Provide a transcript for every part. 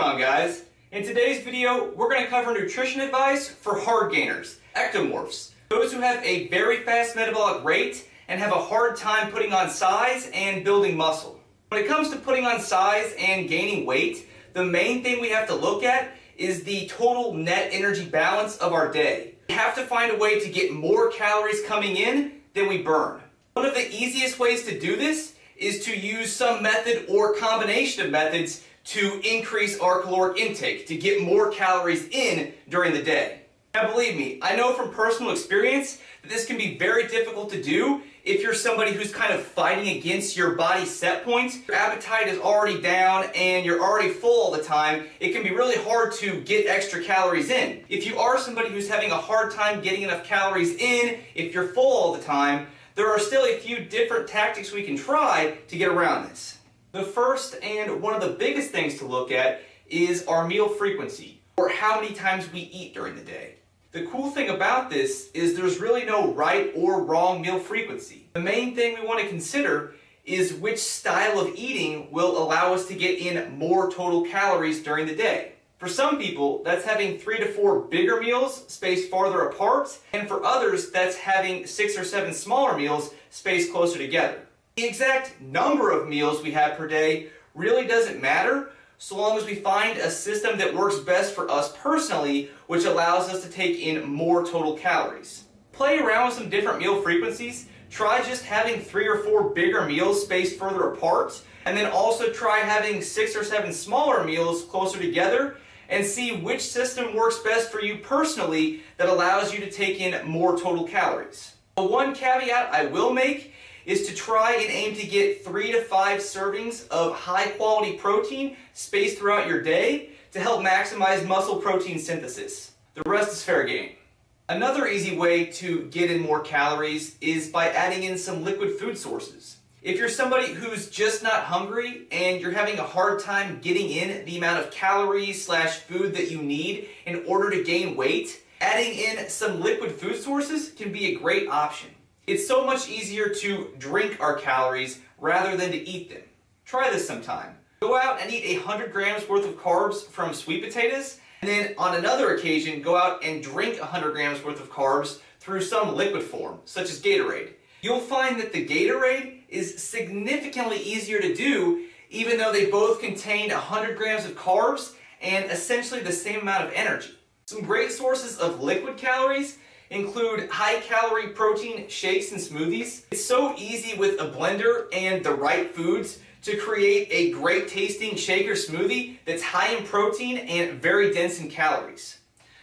on, guys? In today's video, we're going to cover nutrition advice for hard gainers, ectomorphs, those who have a very fast metabolic rate and have a hard time putting on size and building muscle. When it comes to putting on size and gaining weight, the main thing we have to look at is the total net energy balance of our day. We have to find a way to get more calories coming in than we burn. One of the easiest ways to do this is to use some method or combination of methods to increase our caloric intake, to get more calories in during the day. Now believe me, I know from personal experience that this can be very difficult to do if you're somebody who's kind of fighting against your body set point. Your appetite is already down and you're already full all the time. It can be really hard to get extra calories in. If you are somebody who's having a hard time getting enough calories in, if you're full all the time, there are still a few different tactics we can try to get around this. The first and one of the biggest things to look at is our meal frequency, or how many times we eat during the day. The cool thing about this is there's really no right or wrong meal frequency. The main thing we want to consider is which style of eating will allow us to get in more total calories during the day. For some people, that's having 3 to 4 bigger meals spaced farther apart, and for others, that's having 6 or 7 smaller meals spaced closer together. The exact number of meals we have per day really doesn't matter, so long as we find a system that works best for us personally, which allows us to take in more total calories. Play around with some different meal frequencies. Try just having 3 or 4 bigger meals spaced further apart, and then also try having 6 or 7 smaller meals closer together, and see which system works best for you personally that allows you to take in more total calories. The one caveat I will make is to try and aim to get 3 to 5 servings of high quality protein spaced throughout your day to help maximize muscle protein synthesis. The rest is fair game. Another easy way to get in more calories is by adding in some liquid food sources. If you're somebody who's just not hungry and you're having a hard time getting in the amount of calories / food that you need in order to gain weight, adding in some liquid food sources can be a great option. It's so much easier to drink our calories rather than to eat them. Try this sometime. Go out and eat 100 grams worth of carbs from sweet potatoes, and then on another occasion go out and drink 100 grams worth of carbs through some liquid form, such as Gatorade. You'll find that the Gatorade is significantly easier to do, even though they both contain 100 grams of carbs and essentially the same amount of energy. Some great sources of liquid calories include high-calorie protein shakes and smoothies. It's so easy with a blender and the right foods to create a great-tasting shake or smoothie that's high in protein and very dense in calories.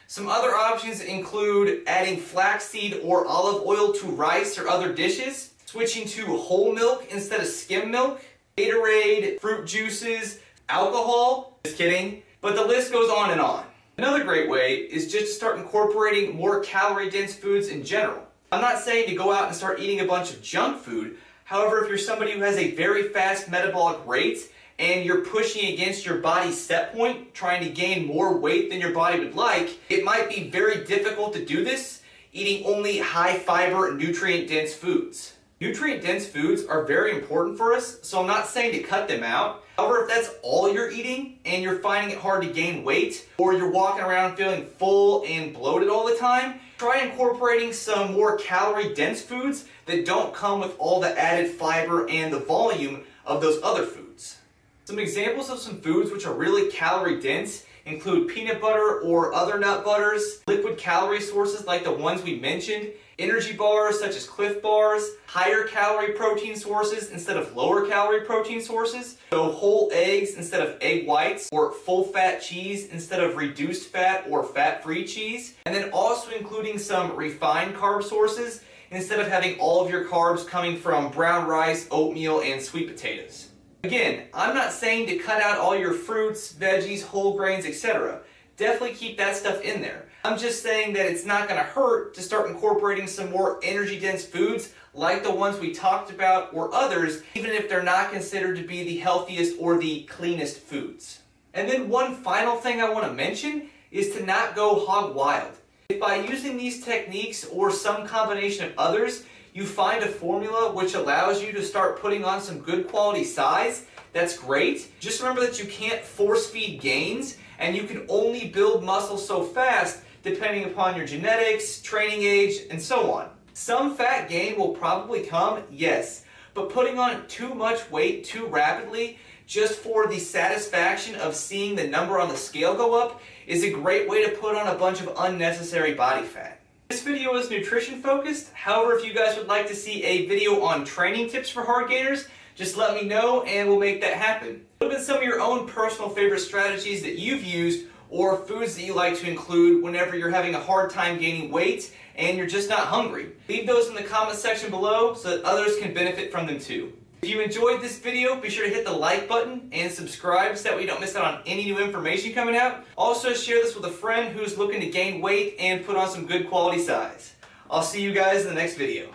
Some other options include adding flaxseed or olive oil to rice or other dishes, switching to whole milk instead of skim milk, Gatorade, fruit juices, alcohol, just kidding, but the list goes on and on. Another great way is just to start incorporating more calorie-dense foods in general. I'm not saying to go out and start eating a bunch of junk food. However, if you're somebody who has a very fast metabolic rate and you're pushing against your body's set point, trying to gain more weight than your body would like, it might be very difficult to do this eating only high-fiber, nutrient-dense foods. Nutrient-dense foods are very important for us, so I'm not saying to cut them out. However, if that's all you're eating and you're finding it hard to gain weight, or you're walking around feeling full and bloated all the time, try incorporating some more calorie-dense foods that don't come with all the added fiber and the volume of those other foods. Some examples of some foods which are really calorie-dense include peanut butter or other nut butters, liquid calorie sources like the ones we mentioned, energy bars such as Cliff bars, higher calorie protein sources instead of lower calorie protein sources, so whole eggs instead of egg whites, or full fat cheese instead of reduced fat or fat-free cheese, and then also including some refined carb sources instead of having all of your carbs coming from brown rice, oatmeal, and sweet potatoes. Again, I'm not saying to cut out all your fruits, veggies, whole grains, etc. Definitely keep that stuff in there. I'm just saying that it's not going to hurt to start incorporating some more energy-dense foods like the ones we talked about or others, even if they're not considered to be the healthiest or the cleanest foods. And then one final thing I want to mention is to not go hog wild. If by using these techniques or some combination of others, you find a formula which allows you to start putting on some good quality size, that's great. Just remember that you can't force feed gains, and you can only build muscle so fast depending upon your genetics, training age, and so on. Some fat gain will probably come, yes, but putting on too much weight too rapidly just for the satisfaction of seeing the number on the scale go up is a great way to put on a bunch of unnecessary body fat. This video is nutrition focused. However, if you guys would like to see a video on training tips for hard gainers, just let me know and we'll make that happen. What have been some of your own personal favorite strategies that you've used or foods that you like to include whenever you're having a hard time gaining weight and you're just not hungry? Leave those in the comment section below so that others can benefit from them too. If you enjoyed this video, be sure to hit the like button and subscribe so that way you don't miss out on any new information coming out. Also share this with a friend who's looking to gain weight and put on some good quality size. I'll see you guys in the next video.